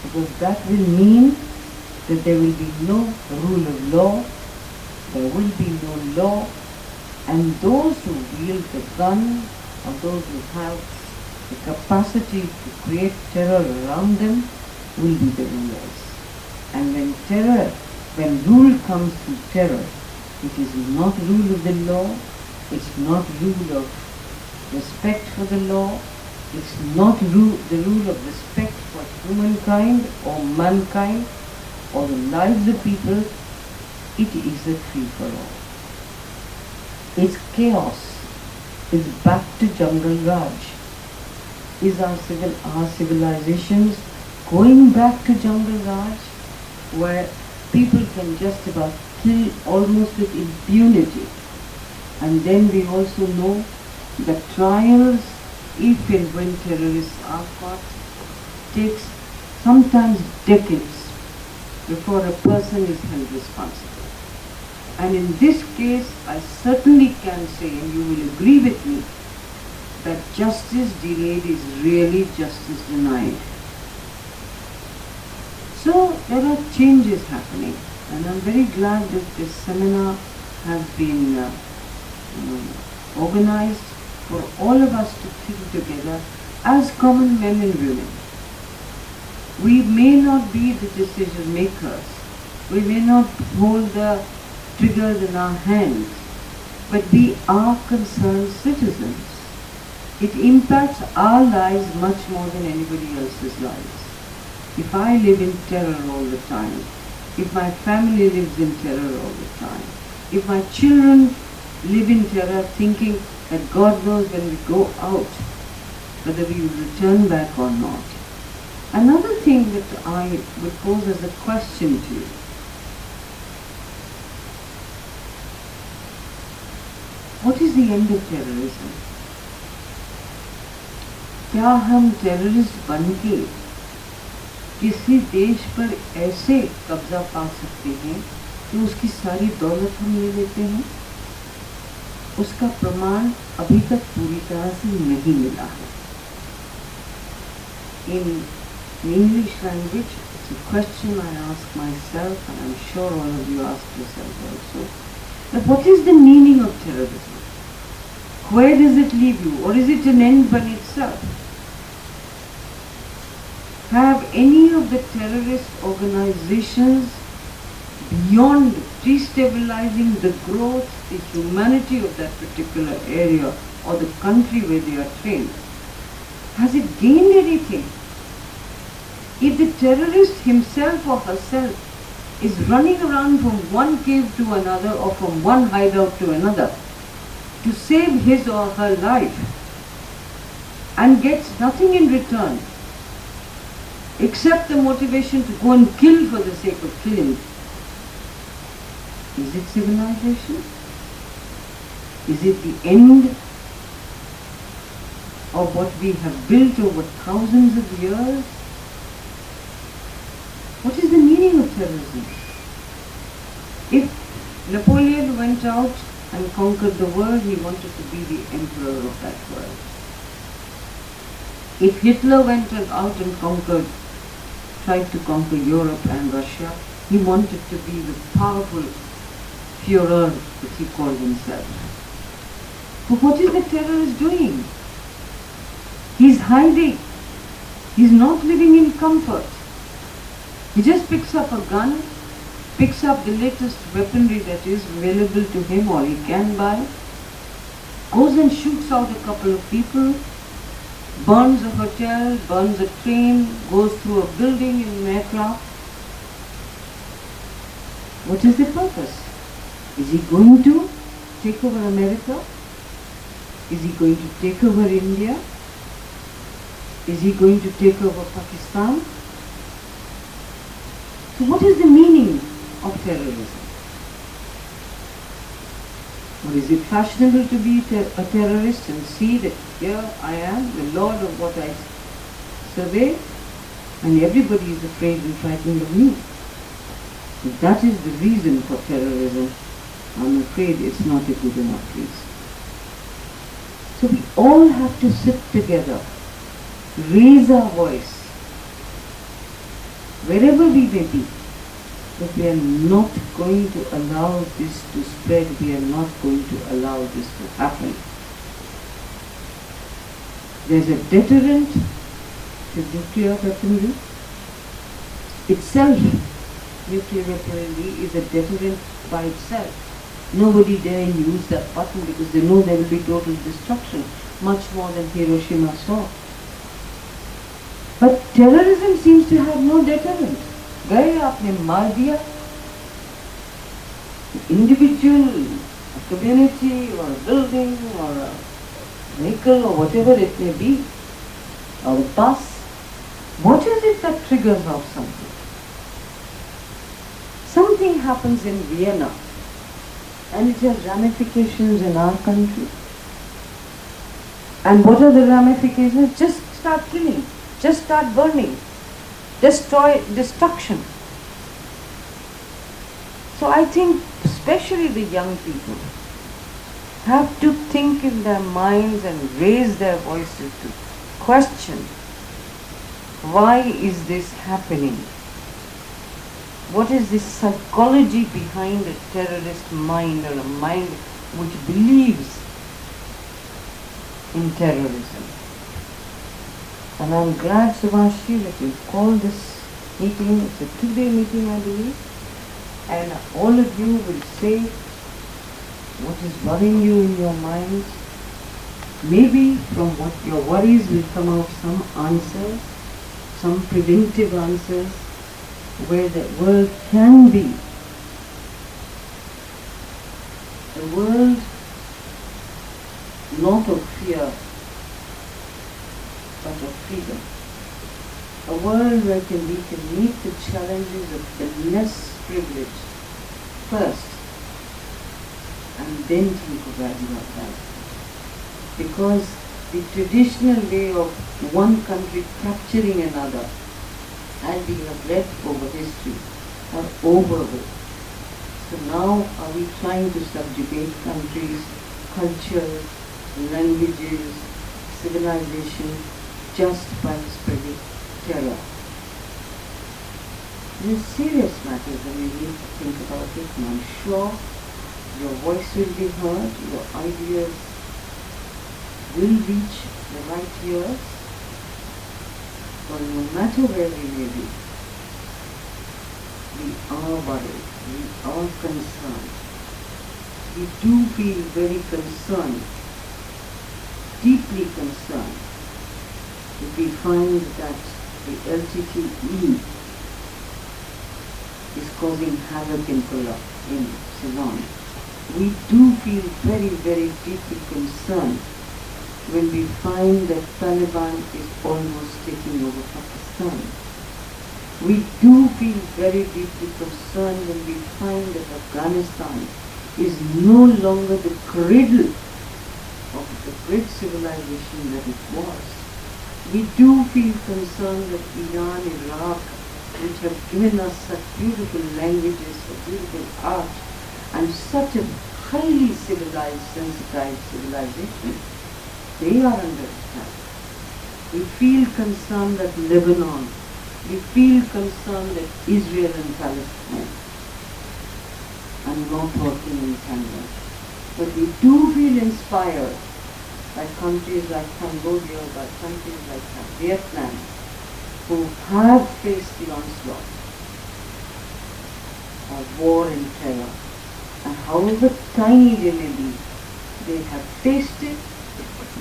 because that will mean that there will be no rule of law, there will be no law, and those who wield the gun or those who have the capacity to create terror around them will be the rulers. And when rule comes through terror, it is not rule of the law, it's not rule of respect for the law, it's not the rule of respect for humankind or mankind or the lives of people. It is a free-for-all. It's chaos. It's back to jungle Raj. Is our civilizations going back to jungle Raj, where people can just about kill almost with impunity? And then we also know that trials, if and when terrorists are caught, takes sometimes decades before a person is held responsible. And in this case, I certainly can say, and you will agree with me, that justice delayed is really justice denied. So there are changes happening, and I'm very glad that this seminar has been organized for all of us to think together as common men and women. We may not be the decision makers, we may not hold the triggers in our hands, but we are concerned citizens. It impacts our lives much more than anybody else's lives. If I live in terror all the time, if my family lives in terror all the time, if my children live in terror thinking that God knows when we go out whether we will return back or not. Another thing that I would pose as a question to you, what is the end of terrorism? क्या हम terrorist बनके किसी देश पर ऐसे कब्जा पा सकते हैं कि उसकी सारी दौलत हम ले लेते हैं? उसका प्रमाण अभी तक पूरी तरह से नहीं मिला है. In English language, it's a question I ask myself, and I'm sure all of you ask yourself also. But what is the meaning of terrorism? Where does it leave you? Or is it an end by itself? Have any of the terrorist organizations, beyond destabilizing the growth, the humanity of that particular area or the country where they are trained, has it gained anything? If the terrorist himself or herself is running around from one cave to another or from one hideout to another to save his or her life and gets nothing in return except the motivation to go and kill for the sake of killing, is it civilization? Is it the end of what we have built over thousands of years? What is the meaning of terrorism? If Napoleon went out and conquered the world, he wanted to be the emperor of that world. If Hitler went out and tried to conquer Europe and Russia, he wanted to be the powerful Führer that he called himself. But what is the terrorist doing? He's hiding. He's not living in comfort. He just picks up a gun, picks up the latest weaponry that is available to him or he can buy, goes and shoots out a couple of people, burns a hotel, burns a train, goes through a building in an aircraft. What is the purpose? Is he going to take over America? Is he going to take over India? Is he going to take over Pakistan? So what is the meaning of terrorism? Or is it fashionable to be a terrorist and see that here I am, the lord of what I survey, and everybody is afraid and frightened of me? If that is the reason for terrorism, I'm afraid it's not a good enough reason. So we all have to sit together, raise our voice, wherever we may be, that we are not going to allow this to spread, we are not going to allow this to happen. There's a deterrent to nuclear weaponry. Itself, nuclear weaponry is a deterrent by itself. Nobody dare use that button because they know there will be total destruction, much more than Hiroshima saw. But terrorism seems to have no deterrent. गए आपने मार दिया, individual, a community or a building or a vehicle or whatever it may be, or a bus. What is it that triggers off something? Something happens in Vienna and it has ramifications in our country. And what are the ramifications? Just start killing, just start burning, destruction. So I think especially the young people have to think in their minds and raise their voices to question, why is this happening? What is this psychology behind a terrorist mind or a mind which believes in terrorism? And I'm glad, Subhash, that you called this meeting. It's a 2-day meeting, I believe. And all of you will say what is worrying you in your minds. Maybe from what your worries will come out some answers, some preventive answers, where the world can be. A world not of fear, but of freedom. A world where we can meet the challenges of the less privileged first, and then think of rising up life. Because the traditional way of one country capturing another, as we have read over history, are over with. So now are we trying to subjugate countries, cultures, languages, civilization, just by spreading terror? It is serious matters and we need to think about it, and I'm sure your voice will be heard, your ideas will reach the right ears. But no matter where we may be, we are worried, we are concerned. We do feel very concerned, deeply concerned, if we find that the LTTE is causing havoc in Ceylon. We do feel very, very deeply concerned when we find that Taliban is almost taking over Pakistan. We do feel very deeply concerned when we find that Afghanistan is no longer the cradle of the great civilization that it was. We do feel concerned that Iran, Iraq, which have given us such beautiful languages, such beautiful art, and such a highly civilized, sensitized civilization, they are under attack. We feel concerned that Lebanon, we feel concerned that Israel and Palestine are not working in tandem. But we do feel inspired by countries like Cambodia, by countries like Vietnam, who have faced the onslaught of war and terror. And however tiny they may be, they have faced it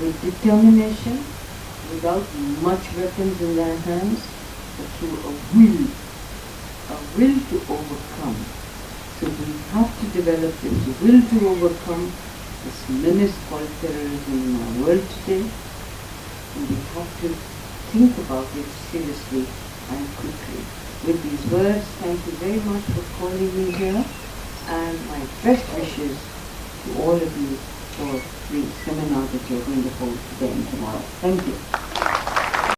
with determination, without much weapons in their hands, but through a will to overcome. So we have to develop this will to overcome this menace called terrorism in our world today, and we have to think about it seriously and quickly. With these words, thank you very much for calling me here, and my best wishes to all of you for the seminar that you're going to hold today and tomorrow. Thank you.